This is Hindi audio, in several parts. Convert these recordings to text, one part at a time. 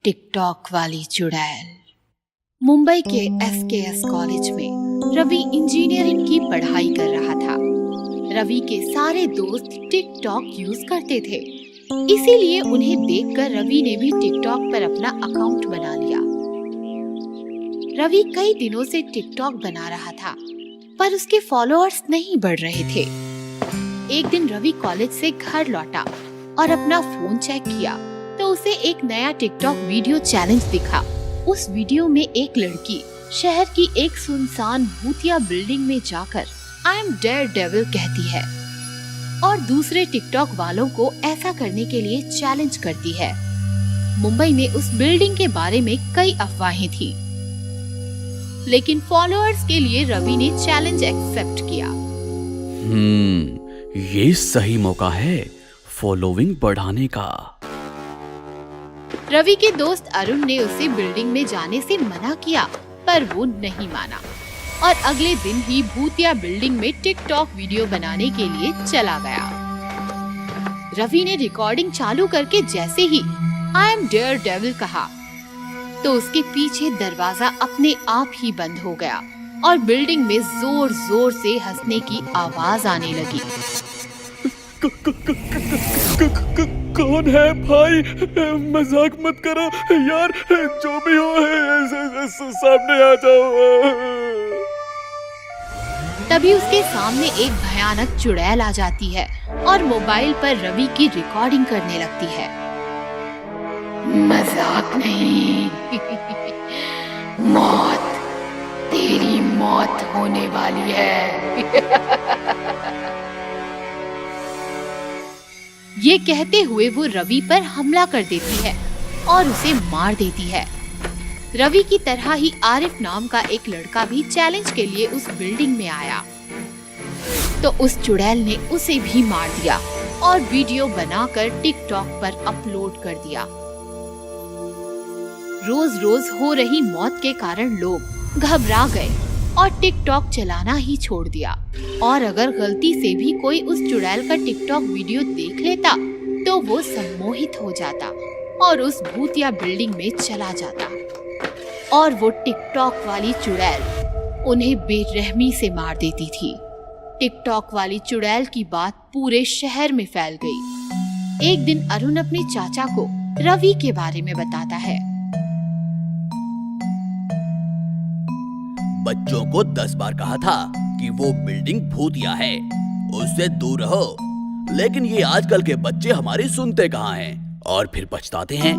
टिकटॉक वाली चुड़ैल। मुंबई के एसकेएस कॉलेज में रवि इंजीनियरिंग की पढ़ाई कर रहा था। रवि के सारे दोस्त टिकटॉक यूज करते थे, इसीलिए उन्हें देखकर रवि ने भी टिकटॉक पर अपना अकाउंट बना लिया। रवि कई दिनों से टिकटॉक बना रहा था, पर उसके फॉलोअर्स नहीं बढ़ रहे थे। एक दिन रवि कॉलेज से घर लौटा और अपना फोन चेक किया तो उसे एक नया टिकटॉक वीडियो चैलेंज दिखा। उस वीडियो में एक लड़की शहर की एक सुनसान भूतिया बिल्डिंग में जाकर आई एम डेयरडेविल कहती है और दूसरे टिकटॉक वालों को ऐसा करने के लिए चैलेंज करती है। मुंबई में उस बिल्डिंग के बारे में कई अफवाहें थी, लेकिन फॉलोअर्स के लिए रवि ने चैलेंज एक्सेप्ट किया। ये सही मौका है फॉलोइंग बढ़ाने का। रवि के दोस्त अरुण ने उसे बिल्डिंग में जाने से मना किया, पर वो नहीं माना और अगले दिन ही भूतिया बिल्डिंग में टिकटॉक वीडियो बनाने के लिए चला गया। रवि ने रिकॉर्डिंग चालू करके जैसे ही आई एम डेयरडेविल कहा तो उसके पीछे दरवाजा अपने आप ही बंद हो गया और बिल्डिंग में जोर जोर से हंसने की आवाज आने लगी। कौन है भाई? मजाक मत करो यार, जो भी हो सामने आ जाओ। तभी उसके सामने एक भयानक चुड़ैल आ जाती है और मोबाइल पर रवि की रिकॉर्डिंग करने लगती है। मजाक नहीं, मौत, तेरी मौत होने वाली है। ये कहते हुए वो रवि पर हमला कर देती है और उसे मार देती है। रवि की तरह ही आरिफ नाम का एक लड़का भी चैलेंज के लिए उस बिल्डिंग में आया, तो उस चुड़ैल ने उसे भी मार दिया और वीडियो बनाकर टिकटॉक पर अपलोड कर दिया। रोज रोज हो रही मौत के कारण लोग घबरा गए और टिकटॉक चलाना ही छोड़ दिया। और अगर गलती से भी कोई उस चुड़ैल का टिकटॉक वीडियो देख लेता तो वो सम्मोहित हो जाता और उस भूतिया बिल्डिंग में चला जाता और वो टिकटॉक वाली चुड़ैल उन्हें बेरहमी से मार देती थी। टिकटॉक वाली चुड़ैल की बात पूरे शहर में फैल गई। एक दिन अरुण अपने चाचा को रवि के बारे में बताता है। बच्चों को 10 बार कहा था कि वो बिल्डिंग भूतिया है, उससे दूर रहो, लेकिन ये आजकल के बच्चे हमारी सुनते कहाँ हैं और फिर पछताते हैं।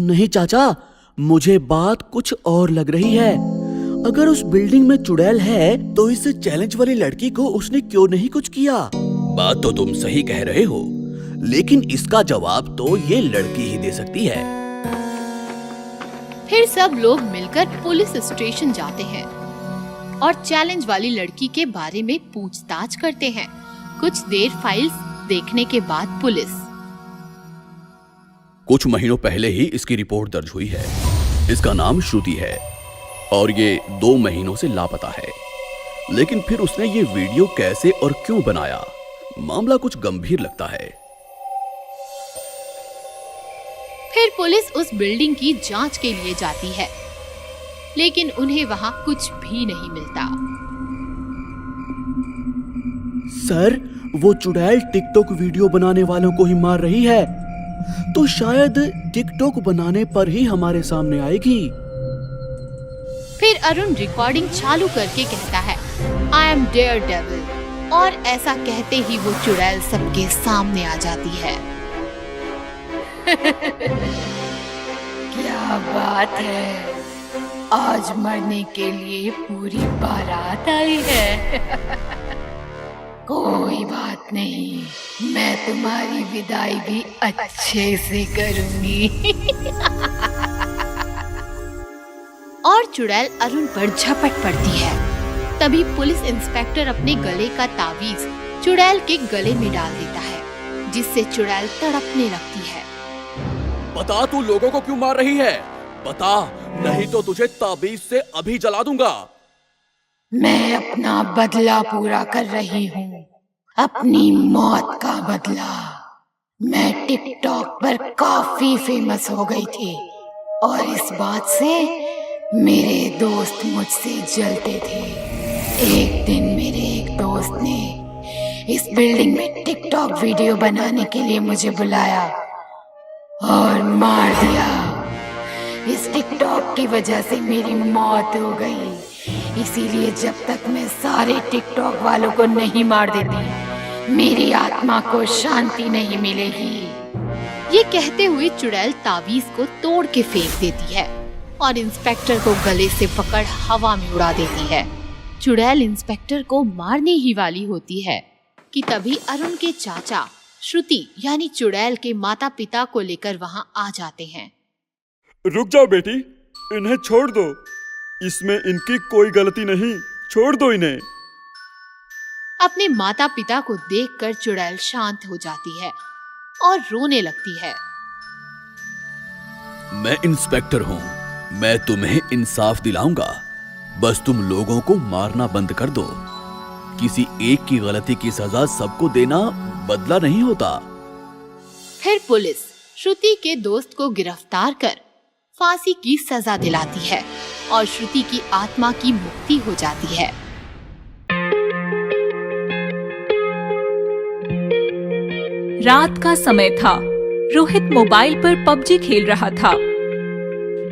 नहीं चाचा, मुझे बात कुछ और लग रही है। अगर उस बिल्डिंग में चुड़ैल है तो इस चैलेंज वाली लड़की को उसने क्यों नहीं कुछ किया? बात तो तुम सही कह रहे हो, लेकिन इसका जवाब तो ये लड़की ही दे सकती है। फिर सब लोग मिलकर पुलिस स्टेशन जाते हैं और चैलेंज वाली लड़की के बारे में पूछताछ करते हैं। कुछ देर फाइल्स देखने के बाद पुलिस कुछ महीनों पहले ही इसकी रिपोर्ट दर्ज हुई है। इसका नाम श्रुति है और ये 2 महीनों से लापता है। लेकिन फिर उसने ये वीडियो कैसे और क्यों बनाया? मामला कुछ गंभीर लगता है। फिर पुलिस उस बिल्डिंग की जांच के लिए जाती है, लेकिन उन्हें वहां कुछ भी नहीं मिलता। सर, वो चुड़ैल टिकटॉक वीडियो बनाने वालों को ही मार रही है, तो शायद टिकटॉक बनाने पर ही हमारे सामने आएगी। फिर अरुण रिकॉर्डिंग चालू करके कहता है आई एम डेयरडेविल, और ऐसा कहते ही वो चुड़ैल सबके सामने आ जाती है। क्या बात है, आज मरने के लिए पूरी बारात आई है। कोई बात नहीं, मैं तुम्हारी विदाई भी अच्छे से करूंगी। और चुड़ैल अरुण पर झपट पड़ती है। तभी पुलिस इंस्पेक्टर अपने गले का तावीज चुड़ैल के गले में डाल देता है, जिससे चुड़ैल तड़पने लगती है। बता, तू लोगों को क्यों मार रही है? बता, नहीं तो तुझे ताबीज से अभी जला दूंगा। मैं अपना बदला पूरा कर रही हूँ, अपनी मौत का बदला। मैं टिकटॉक पर काफी फेमस हो गई थी और इस बात से मेरे दोस्त मुझसे जलते थे। एक दिन मेरे एक दोस्त ने इस बिल्डिंग में टिकटॉक वीडियो बनाने के लिए मुझे बुलाया और मार दिया। इस टिकटॉक की वजह से मेरी मौत हो गई, इसीलिए जब तक मैं सारे टिकटॉक वालों को नहीं मार देती मेरी आत्मा को शांति नहीं मिलेगी। ये कहते हुए चुड़ैल ताबीज को तोड़ के फेंक देती है और इंस्पेक्टर को गले से पकड़ हवा में उड़ा देती है। चुड़ैल इंस्पेक्टर को मारने ही वाली होती है कि तभी अरुण के चाचा श्रुति यानी चुड़ैल के माता पिता को लेकर वहाँ आ जाते हैं। रुक जाओ बेटी, इन्हें छोड़ दो, इसमें इनकी कोई गलती नहीं, छोड़ दो इन्हें। अपने माता पिता को देखकर चुड़ैल शांत हो जाती है और रोने लगती है। मैं इंस्पेक्टर हूँ, मैं तुम्हें इंसाफ दिलाऊंगा, बस तुम लोगों को मारना बंद कर दो। किसी एक की गलती की सजा सबको देना बदला नहीं होता। फिर पुलिस श्रुति के दोस्त को गिरफ्तार कर फांसी की सजा दिलाती है और श्रुति की आत्मा की मुक्ति हो जाती है। रात का समय था। रोहित मोबाइल पर पबजी खेल रहा था।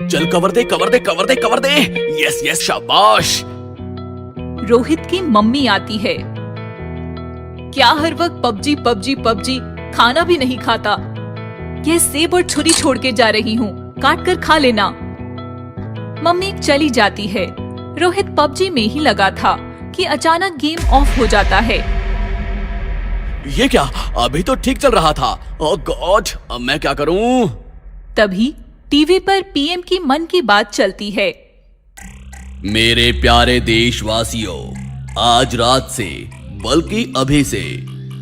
चल कवर दे कवर दे कवर दे कवर दे, यस यस शाबाश। रोहित की मम्मी आती है। क्या हर वक्त पबजी पबजी पबजी, खाना भी नहीं खाता। यह सेब और छुरी छोड़ के जा रही हूँ, काट कर खा लेना। मम्मी चली जाती है। रोहित पबजी में ही लगा था कि अचानक गेम ऑफ हो जाता है। ये क्या, अभी तो ठीक चल रहा था। ओह गॉड, अब मैं क्या करूं? तभी टीवी पर पीएम की मन की बात चलती है। मेरे प्यारे देशवासियों, आज रात से बल्कि अभी से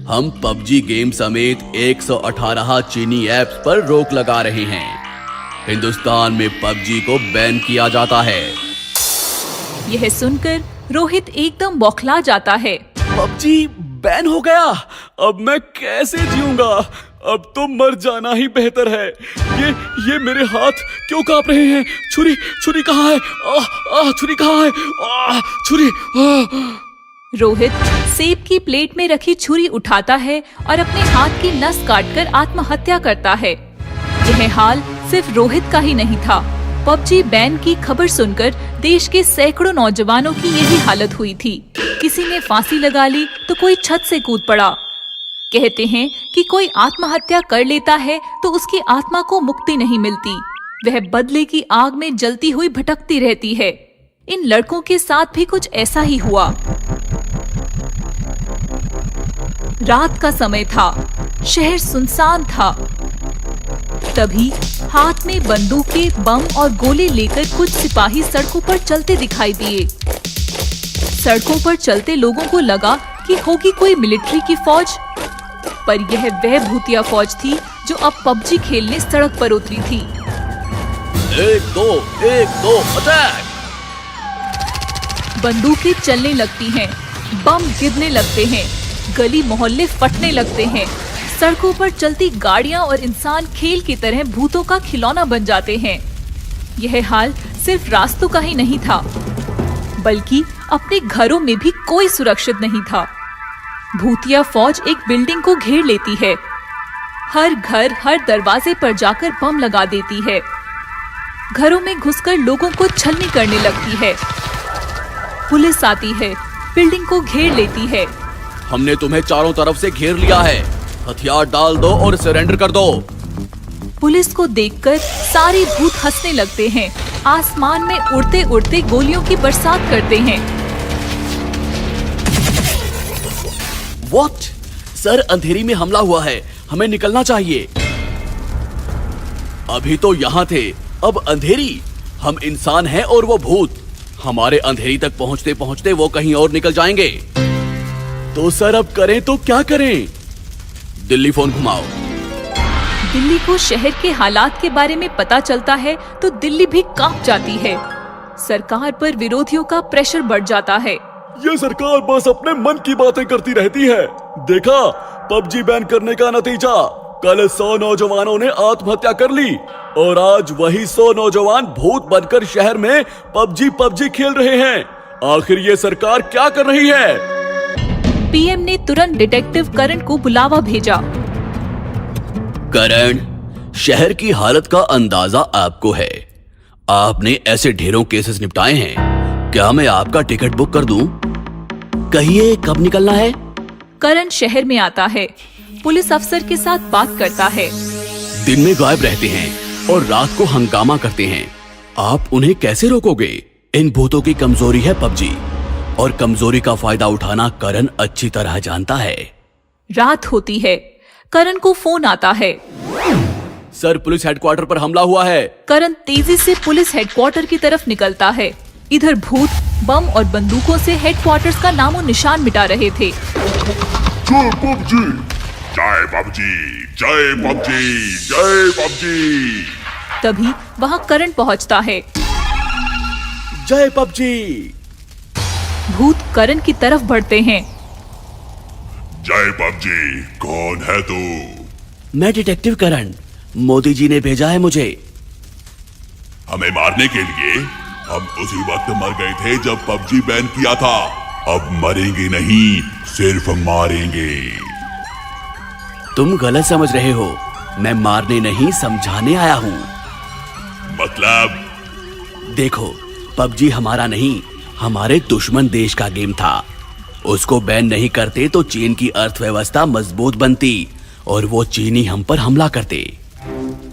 हम पबजी गेम समेत 118 चीनी ऐप्स पर रोक लगा रहे हैं। हिंदुस्तान में पबजी को बैन किया जाता है। यह सुनकर रोहित एकदम बौखला जाता है। पबजी बैन हो गया, अब मैं कैसे जीऊंगा? अब तो मर जाना ही बेहतर है। ये मेरे हाथ क्यों कांप रहे हैं? छुरी कहाँ है? छुरी कहाँ है? छुरी। रोहित सेब की प्लेट में रखी छुरी उठाता है और अपने हाथ की नस काटकर आत्महत्या करता है। यह हाल सिर्फ रोहित का ही नहीं था। पबजी बैन की खबर सुनकर देश के सैकड़ों नौजवानों की यही हालत हुई थी। किसी ने फांसी लगा ली तो कोई छत से कूद पड़ा। कहते हैं कि कोई आत्महत्या कर लेता है तो उसकी आत्मा को मुक्ति नहीं मिलती, वह बदले की आग में जलती हुई भटकती रहती है। इन लड़कों के साथ भी कुछ ऐसा ही हुआ। रात का समय था, शहर सुनसान था। तभी हाथ में बंदूकें, बम और गोले लेकर कुछ सिपाही सड़कों पर चलते दिखाई दिए। सड़कों पर चलते लोगों को लगा कि होगी कोई मिलिट्री की फौज, पर यह वह भूतिया फौज थी जो अब पबजी खेलने सड़क पर उतरी थी। 1 2 अटैक! बंदूकें चलने लगती हैं, बम गिरने लगते हैं, गली मोहल्ले फटने लगते हैं। सड़कों पर चलती गाड़ियां और इंसान खेल की तरह भूतों का खिलौना बन जाते हैं। यह हाल सिर्फ रास्तों का ही नहीं था, बल्कि अपने घरों में भी कोई सुरक्षित नहीं था। भूतिया फौज एक बिल्डिंग को घेर लेती है। हर घर, हर दरवाजे पर जाकर बम लगा देती है। घरों में घुसकर लोगों को छलनी करने लगती है। पुलिस आती है, बिल्डिंग को घेर लेती है। हमने तुम्हें चारों तरफ से घेर लिया है, हथियार डाल दो और सरेंडर कर दो। पुलिस को देखकर सारे भूत हंसने लगते हैं, आसमान में उड़ते उड़ते गोलियों की बरसात करते हैं। What? सर, अंधेरी में हमला हुआ है, हमें निकलना चाहिए। अभी तो यहाँ थे, अब अंधेरी। हम इंसान हैं और वो भूत। हमारे अंधेरी तक पहुँचते पहुँचते वो कहीं और निकल जाएंगे। तो सर, अब करें तो क्या करें? दिल्ली फोन घुमाओ। दिल्ली को शहर के हालात के बारे में पता चलता है तो दिल्ली भी कांप जाती है। सरकार पर विरोधियों का प्रेशर बढ़ जाता है। ये सरकार बस अपने मन की बातें करती रहती है। देखा, पबजी बैन करने का नतीजा, कल 100 नौजवानों ने आत्महत्या कर ली और आज वही 100 नौजवान भूत बनकर शहर में पबजी खेल रहे हैं। आखिर ये सरकार क्या कर रही है? पीएम ने तुरंत डिटेक्टिव करण को बुलावा भेजा। करण, शहर की हालत का अंदाजा आपको है। आपने ऐसे ढेरों केसेस निपटाए हैं। क्या मैं आपका टिकट बुक कर दूं? कहिए कब निकलना है? करण शहर में आता है, पुलिस अफसर के साथ बात करता है। दिन में गायब रहते हैं और रात को हंगामा करते हैं। आप उन्हें कैसे रोकोगे? इन भूतों की कमजोरी है पबजी, और कमजोरी का फायदा उठाना करण अच्छी तरह जानता है। रात होती है, करण को फोन आता है। सर, पुलिस हेडक्वार्टर पर हमला हुआ है। करण तेजी से पुलिस हेडक्वार्टर की तरफ निकलता है। इधर भूत बम और बंदूकों से हेडक्वार्टर्स का नामो निशान मिटा रहे थे। जय पबजी, जय पबजी, जय पबजी, जय पबजी। तभी वहां करण पहुंचता है। जय पबजी। भूत करण की तरफ बढ़ते हैं। जय पबजी, कौन है तू? मैं डिटेक्टिव करण, मोदी जी ने भेजा है मुझे। हमें मारने के लिए? हम उसी वक्त मर गए थे जब पबजी बैन किया था। अब मरेंगे नहीं, सिर्फ मारेंगे। तुम गलत समझ रहे हो। मैं मारने नहीं, समझाने आया हूँ। मतलब? देखो, पबजी हमारा नहीं, हमारे दुश्मन देश का गेम था। उसको बैन नहीं करते तो चीन की अर्थव्यवस्था मजबूत बनती और वो चीनी हम पर हमला करते।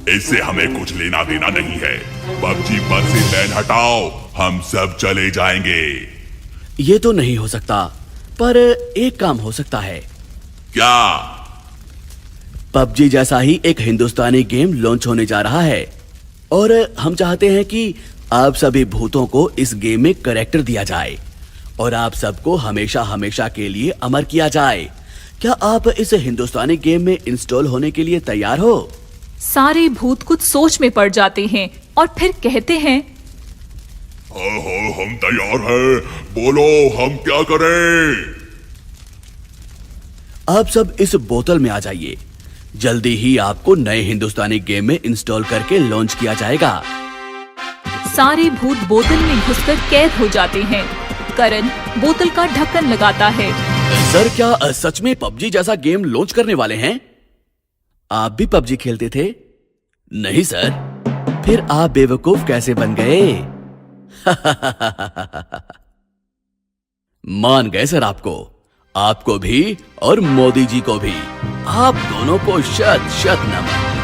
इससे हमें कुछ लेना देना नहीं है। पबजी पर से बैन हटाओ, हम सब चले जाएंगे। ये तो नहीं हो सकता, पर एक काम हो सकता है। क्या? पबजी जैसा ही एक हिंदुस्तानी गेम लॉन्च होने जा रहा है और हम चाहते हैं कि आप सभी भूतों को इस गेम में कैरेक्टर दिया जाए और आप सबको हमेशा हमेशा के लिए अमर किया जाए। क्या आप इस हिंदुस्तानी गेम में इंस्टॉल होने के लिए तैयार हो? सारे भूत कुछ सोच में पड़ जाते हैं और फिर कहते हैं, हाँ, हम तैयार हैं। बोलो, हम क्या करें? आप सब इस बोतल में आ जाइए। जल्दी ही आपको नए हिंदुस्तानी गेम में इंस्टॉल करके लॉन्च किया जाएगा। सारे भूत बोतल में घुसकर कैद हो जाते हैं। करण बोतल का ढक्कन लगाता है। सर, क्या सच में पबजी जैसा गेम लॉन्च करने वाले हैं? आप भी पबजी खेलते थे? नहीं सर। फिर आप बेवकूफ कैसे बन गए? मान गए सर आपको भी और मोदी जी को भी। आप दोनों को शत शत नमन।